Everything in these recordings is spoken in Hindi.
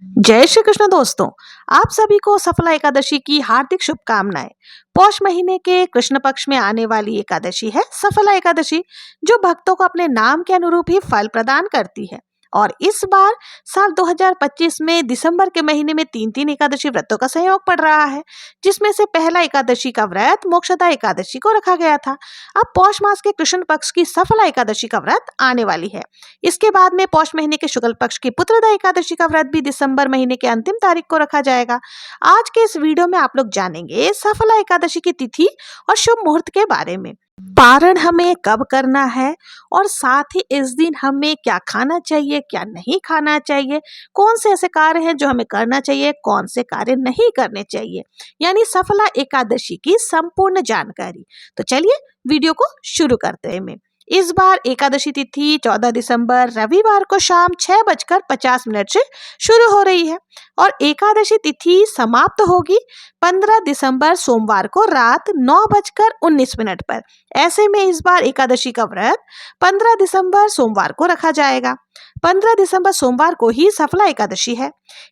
जय श्री कृष्ण दोस्तों। आप सभी को सफला एकादशी की हार्दिक शुभकामनाएं। पौष महीने के कृष्ण पक्ष में आने वाली एकादशी है सफला एकादशी, जो भक्तों को अपने नाम के अनुरूप ही फल प्रदान करती है। और इस बार साल 2025 में दिसंबर के महीने में तीन एकादशी व्रतों का संयोग पड़ रहा है, जिसमें से पहला एकादशी का व्रत मोक्षदा एकादशी को रखा गया था। अब पौष मास के कृष्ण पक्ष की सफला एकादशी का व्रत आने वाली है। इसके बाद में पौष महीने के शुक्ल पक्ष की पुत्रदा एकादशी का व्रत भी दिसंबर महीने के अंतिम तारीख को रखा जाएगा। आज के इस वीडियो में आप लोग जानेंगे सफला एकादशी की तिथि और शुभ मुहूर्त के बारे में, पारण हमें कब करना है और साथ ही इस दिन हमें क्या खाना चाहिए, क्या नहीं खाना चाहिए, कौन से ऐसे कार्य हैं जो हमें करना चाहिए, कौन से कार्य नहीं करने चाहिए, यानी सफला एकादशी की संपूर्ण जानकारी। तो चलिए वीडियो को शुरू करते हैं। इस बार एकादशी तिथि 14 दिसंबर रविवार को शाम 6:50 से शुरू हो रही है और एकादशी तिथि समाप्त होगी 15 दिसंबर सोमवार को रात 9:19 पर। ऐसे में इस बार एकादशी का व्रत 15 दिसंबर सोमवार को रखा जाएगा। 15 दिसंबर सोमवार को ही सफला एकादशी है।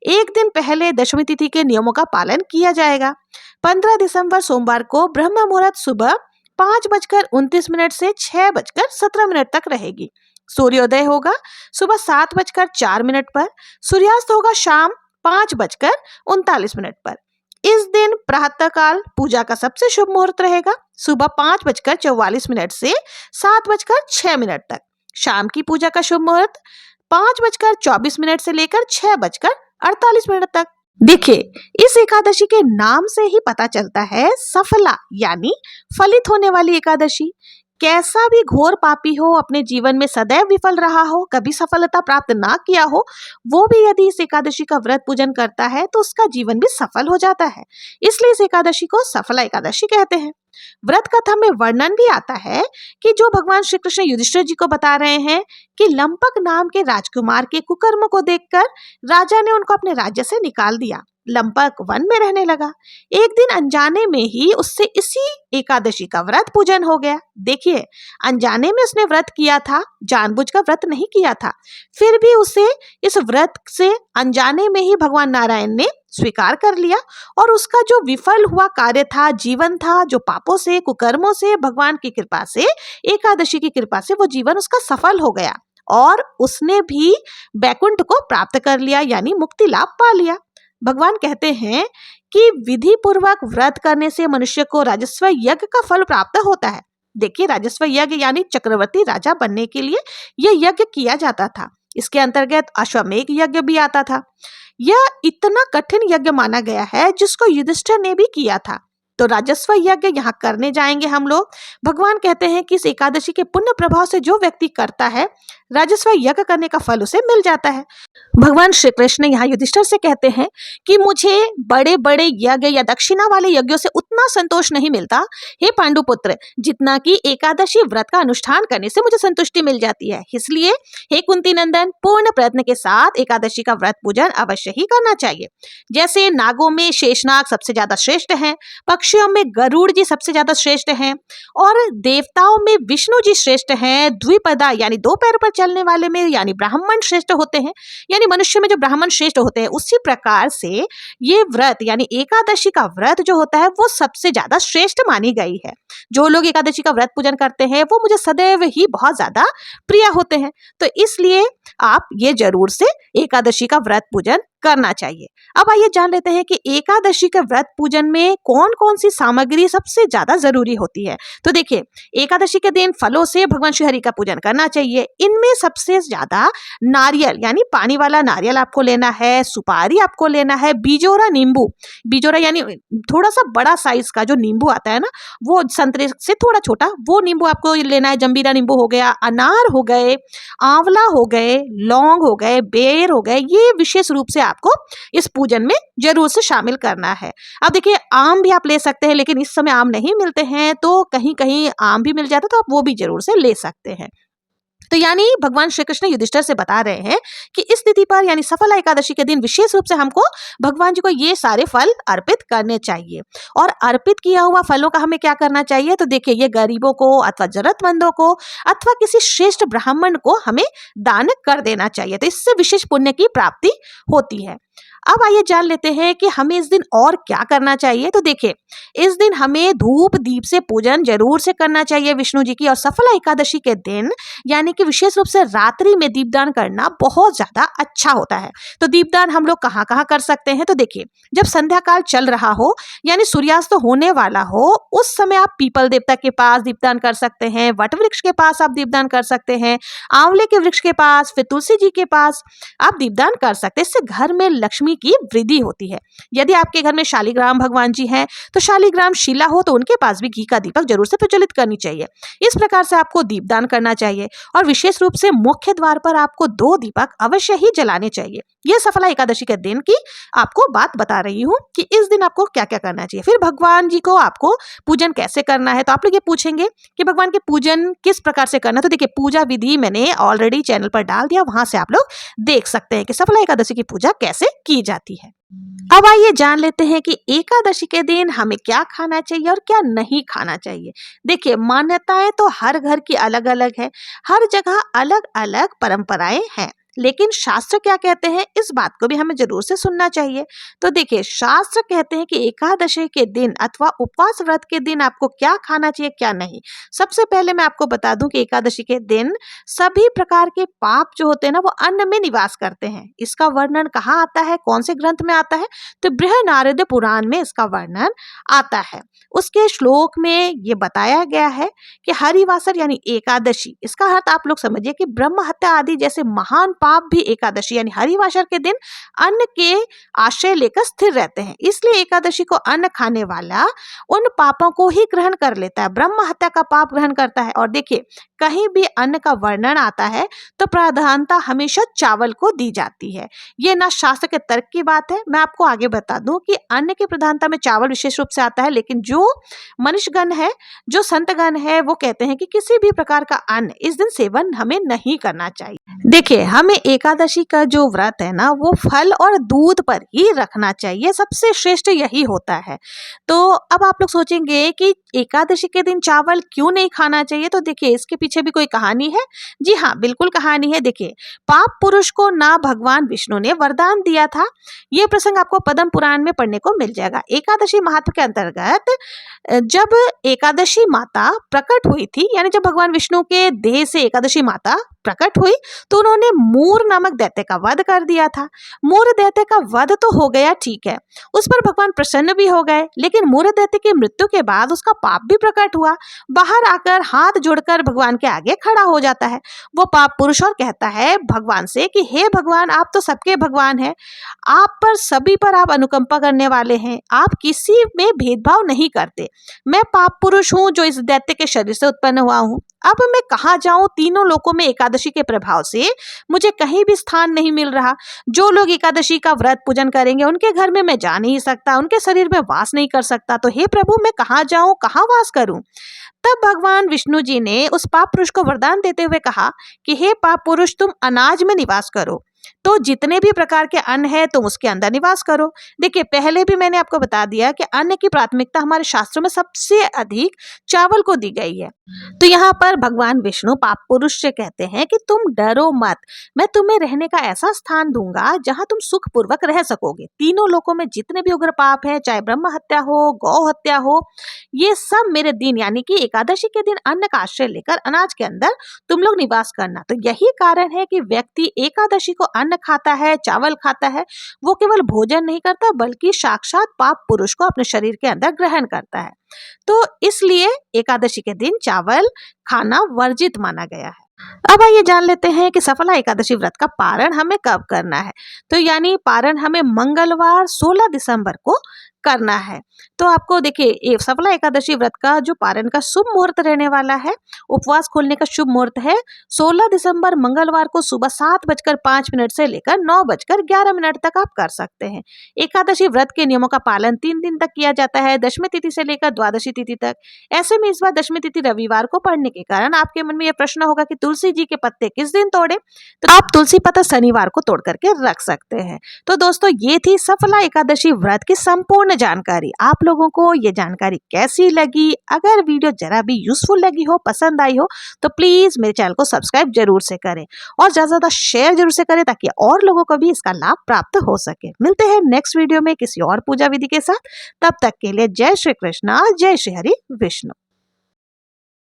एक दिन पहले दशमी तिथि के नियमों का पालन किया जाएगा। 15 दिसंबर सोमवार को ब्रह्म मुहूर्त सुबह 5:29 से 6:17 तक रहेगी। सूर्योदय होगा सुबह 7:04 पर। सूर्यास्त होगा शाम 5:39 पर। इस दिन प्रातःकाल पूजा का सबसे शुभ मुहूर्त रहेगा सुबह 5:44 से 7:06 तक। शाम की पूजा का शुभ मुहूर्त 5:24 से लेकर 6:48 तक। देखिए, इस एकादशी के नाम से ही पता चलता है सफला यानी फलित होने वाली एकादशी। कैसा भी घोर पापी हो, अपने जीवन में सदैव विफल रहा हो, कभी सफलता प्राप्त ना किया हो, वो भी यदि इस एकादशी का व्रत पूजन करता है तो उसका जीवन भी सफल हो जाता है। इसलिए इस एकादशी को सफला एकादशी कहते हैं। व्रत कथा में वर्णन भी आता है कि जो भगवान श्री कृष्ण युधिष्ठिर जी को बता रहे हैं कि लंपक नाम के राजकुमार के कुकर्म को देखकर राजा ने उनको अपने राज्य से निकाल दिया। लंपक वन में रहने लगा। एक दिन अनजाने में ही उससे इसी एकादशी का व्रत पूजन हो गया। देखिए, अनजाने में उसने व्रत किया था, जानबूझकर व्रत नहीं किया था। फिर भी उसे इस व्रत से अनजाने में ही भगवान नारायण ने स्वीकार कर लिया और उसका जो विफल हुआ कार्य था, जीवन था, जो पापों से कुकर्मों से, भगवान की कृपा से, एकादशी की कृपा से वो जीवन उसका सफल हो गया और उसने भी बैकुंठ को प्राप्त कर लिया, यानी मुक्ति लाभ पा लिया। भगवान कहते हैं कि विधि पूर्वक व्रत करने से मनुष्य को राजस्व यज्ञ का फल प्राप्त होता है। देखिए, राजस्व यज्ञ यानी चक्रवर्ती राजा बनने के लिए यह यज्ञ किया जाता था। इसके अंतर्गत अश्वमेध यज्ञ भी आता था। यह इतना कठिन यज्ञ माना गया है जिसको युधिष्ठिर ने भी किया था। तो राजस्व यज्ञ यहाँ करने जाएंगे हम लोग। भगवान कहते हैं कि इस एकादशी के पुण्य प्रभाव से जो व्यक्ति करता है, राजस्व यज्ञ करने का फल उसे मिल जाता है। भगवान श्री कृष्ण यहाँ युधिष्ठिर से कहते हैं कि मुझे बड़े बड़े यज्ञ या दक्षिणा वाले यज्ञों से उतना संतोष नहीं मिलता, हे पांडुपुत्र, जितना कि एकादशी व्रत का अनुष्ठान करने से मुझे संतुष्टि मिल जाती है। इसलिए हे कुंती नंदन, पूर्ण प्रयत्न के साथ एकादशी का व्रत पूजन अवश्य ही करना चाहिए। जैसे नागों में शेषनाग सबसे ज्यादा श्रेष्ठ हैं, पक्षियों में गरुड़ जी सबसे ज्यादा श्रेष्ठ हैं और देवताओं में विष्णु जी श्रेष्ठ हैं। द्विपदा यानी दो पैर पर चलने वाले में यानी ब्राह्मण श्रेष्ठ होते हैं, यानी मनुष्य में जो ब्राह्मण श्रेष्ठ होते हैं, उसी प्रकार से ये व्रत यानी एकादशी का व्रत जो होता है वो सबसे ज्यादा श्रेष्ठ मानी गई है। जो लोग एकादशी का व्रत पूजन करते हैं वो मुझे सदैव ही बहुत ज्यादा प्रिय होते हैं। तो इसलिए आप ये जरूर से एकादशी का व्रत पूजन करना चाहिए। अब आइए जान लेते हैं कि एकादशी के व्रत पूजन में कौन कौन सी सामग्री सबसे ज्यादा जरूरी होती है। तो देखिए, एकादशी के दिन फलों से भगवान श्री हरि का पूजन करना चाहिए। इनमें सबसे ज्यादा नारियल यानी पानी वाला नारियल आपको लेना है, सुपारी आपको लेना है, बिजोरा नींबू, बिजोरा यानी थोड़ा सा बड़ा साइज का जो नींबू आता है ना, वो संतरे से थोड़ा छोटा, वो नींबू आपको लेना है। जंबीरा नींबू हो गया, अनार हो गए, आंवला हो गए, लौंग हो गए, बेर हो गए, ये विशेष रूप से आपको इस पूजन में जरूर से शामिल करना है। अब देखिए, आम भी आप ले सकते हैं, लेकिन इस समय आम नहीं मिलते हैं, तो कहीं कहीं आम भी मिल जाता है तो आप वो भी जरूर से ले सकते हैं। तो यानी भगवान श्री कृष्ण युधिष्ठिर से बता रहे हैं कि इस तिथि पर यानी सफला एकादशी के दिन विशेष रूप से हमको भगवान जी को ये सारे फल अर्पित करने चाहिए। और अर्पित किया हुआ फलों का हमें क्या करना चाहिए, तो देखिए ये गरीबों को अथवा जरूरतमंदों को अथवा किसी श्रेष्ठ ब्राह्मण को हमें दान कर देना चाहिए। तो इससे विशेष पुण्य की प्राप्ति होती है। अब आइए जान लेते हैं कि हमें इस दिन और क्या करना चाहिए। तो देखिए इस दिन हमें धूप दीप से पूजन जरूर से करना चाहिए विष्णु जी की। और सफला एकादशी के दिन यानी कि विशेष रूप से रात्रि में दीपदान करना बहुत ज्यादा अच्छा होता है। तो दीपदान हम लोग कहाँ कहाँ कर सकते हैं, तो देखिए जब संध्या काल चल रहा हो यानी सूर्यास्त होने वाला हो उस समय आप पीपल देवता के पास दीपदान कर सकते हैं, वट वृक्ष के पास आप दीपदान कर सकते हैं, आंवले के वृक्ष के पास, फिर तुलसी जी के पास आप दीपदान कर सकते हैं। इससे घर में लक्ष्मी की वृद्धि होती है। यदि आपके घर में शालिग्राम भगवान जी हैं तो शालिग्राम शिला हो तो उनके पास भी घी का दीपक जरूर से प्रज्वलित करनी चाहिए। इस प्रकार से आपको दीपदान करना चाहिए। और विशेष रूप से मुख्य द्वार पर आपको 2 दीपक अवश्य ही जलाने चाहिए। यह सफला एकादशी के दिन की आपको बात बता रही हूँ कि इस दिन आपको क्या क्या करना चाहिए। फिर भगवान जी को आपको पूजन कैसे करना है, तो आप लोग ये पूछेंगे कि भगवान के पूजन किस प्रकार से करना है। तो देखिए पूजा विधि मैंने ऑलरेडी चैनल पर डाल दिया, वहां से आप लोग देख सकते हैं कि सफला एकादशी की पूजा कैसे की जाती है। अब आइए जान लेते हैं कि एकादशी के दिन हमें क्या खाना चाहिए और क्या नहीं खाना चाहिए। देखिए मान्यताएं तो हर घर की अलग अलग है, हर जगह अलग अलग परंपराएं हैं, लेकिन शास्त्र क्या कहते हैं इस बात को भी हमें जरूर से सुनना चाहिए। तो देखिए शास्त्र कहते हैं कि एकादशी के दिन अथवा उपवास व्रत के दिन आपको क्या खाना चाहिए क्या नहीं। सबसे पहले मैं आपको बता दूं कि एकादशी के दिन सभी प्रकार के पाप जो होते हैं ना वो अन्न में निवास करते हैं। इसका वर्णन कहाँ आता है, कौन से ग्रंथ में आता है, तो बृहनारद पुराण में इसका वर्णन आता है। उसके श्लोक में ये बताया गया है कि हरिवासर यानी एकादशी, इसका अर्थ आप लोग समझिए कि ब्रह्म हत्या आदि जैसे महान पाप भी एकादशी यानी हरिवासर के दिन अन्न के आश्रय लेकर स्थिर रहते हैं। इसलिए एकादशी को अन्न खाने वाला उन पापों को ही ग्रहण कर लेता है, ब्रह्म हत्या का पाप ग्रहण करता है। और देखिए कहीं भी अन्न का वर्णन आता है तो प्राधान्यता हमेशा चावल को दी जाती है। ये ना शास्त्र के तर्क की बात है, मैं आपको आगे बता दूं कि अन्न की प्रधानता में चावल विशेष रूप से आता है, लेकिन जो मनुष्यगण है, जो संतगण है, वो कहते हैं कि किसी भी प्रकार का अन्न इस दिन सेवन हमें नहीं करना चाहिए। देखिए हमें एकादशी का जो व्रत है ना वो फल और दूध पर ही रखना चाहिए, सबसे श्रेष्ठ यही होता है। तो अब आप लोग सोचेंगे कि एकादशी के दिन चावल क्यों नहीं खाना चाहिए, तो देखिए इसके पीछे भी कोई कहानी है। जी हाँ बिल्कुल कहानी है। देखिए पाप पुरुष को ना भगवान विष्णु ने वरदान दिया था, ये प्रसंग आपको पद्म पुराण में पढ़ने को मिल जाएगा। एकादशी महात्म के अंतर्गत जब एकादशी माता प्रकट हुई थी यानी जब भगवान विष्णु के देह से एकादशी माता प्रकट हुई तो उन्होंने मूर नामक दैत्य का वध कर दिया था। मूर दैत्य का वध तो हो गया, ठीक है, उस पर भगवान प्रसन्न भी हो गए, लेकिन मूर दैत्य की मृत्यु के बाद उसका पाप भी प्रकट हुआ। बाहर आकर हाथ जोड़कर भगवान के आगे खड़ा हो जाता है वो पाप पुरुष और कहता है भगवान से कि हे भगवान, आप तो सबके भगवान हैं, आप पर सभी पर आप अनुकंपा करने वाले हैं, आप किसी में भेदभाव नहीं करते। मैं पाप पुरुष हूँ जो इस दैत्य के शरीर से उत्पन्न हुआ हूँ, अब मैं कहाँ जाऊं, तीनों लोकों में एकादशी के प्रभाव से मुझे कहीं भी स्थान नहीं मिल रहा। जो लोग एकादशी का व्रत पूजन करेंगे उनके घर में मैं जा नहीं सकता, उनके शरीर में वास नहीं कर सकता, तो हे प्रभु मैं कहाँ जाऊं, कहाँ वास करूं। तब भगवान विष्णु जी ने उस पाप पुरुष को वरदान देते हुए कहा कि हे पाप पुरुष, तुम अनाज में निवास करो, तो जितने भी प्रकार के अन्न है तुम उसके अंदर निवास करो। देखिए पहले भी मैंने आपको बता दिया कि अन्न की प्राथमिकता हमारे शास्त्रों में सबसे अधिक चावल को दी गई है। तो यहाँ पर भगवान विष्णु पाप पुरुष से कहते हैं कि तुम डरो मत, मैं तुम्हें रहने का ऐसा स्थान दूंगा जहाँ तुम सुख पूर्वक रह सकोगे। तीनों लोकों में जितने भी उग्र पाप है, चाहे ब्रह्म हत्या हो, गौ हत्या हो, ये सब मेरे दिन यानी कि एकादशी के दिन अन्न का आश्रय लेकर अनाज के अंदर तुम लोग निवास करना। तो यही कारण है कि व्यक्ति एकादशी को अन्न खाता है, चावल खाता है, वो केवल भोजन नहीं करता बल्कि साक्षात पाप पुरुष को अपने शरीर के अंदर ग्रहण करता है। तो इसलिए एकादशी के दिन चावल खाना वर्जित माना गया है। अब आइए जान लेते हैं कि सफला एकादशी व्रत का पारण हमें कब करना है। तो यानी पारण हमें मंगलवार 16 दिसंबर को करना है। तो आपको देखिए ये सफला एकादशी व्रत का जो पारण का शुभ मुहूर्त रहने वाला है, उपवास खोलने का शुभ मुहूर्त है 16 दिसंबर मंगलवार को सुबह 7:05 से लेकर 9:11 तक आप कर सकते हैं। एकादशी व्रत के नियमों का पालन 3 दिन तक किया जाता है, दशमी तिथि से लेकर द्वादशी तिथि तक। ऐसे में इस बार दशमी तिथि रविवार को पड़ने के कारण आपके मन में यह प्रश्न होगा कि तुलसी जी के पत्ते किस दिन तोड़े, तो आप तुलसी पत्ता शनिवार को तोड़ करके रख सकते हैं। तो दोस्तों ये थी सफला एकादशी व्रत की संपूर्ण जानकारी। आप लोगों को ये जानकारी कैसी लगी? अगर वीडियो जरा भी यूजफुल लगी हो, पसंद आई हो, तो प्लीज मेरे चैनल को सब्सक्राइब जरूर से करें और ज्यादा से ज्यादा शेयर जरूर से करें ताकि और लोगों को भी इसका लाभ प्राप्त हो सके। मिलते हैं नेक्स्ट वीडियो में किसी और पूजा विधि के साथ। तब तक के लिए जय श्री कृष्णा, जय श्री हरि विष्णु।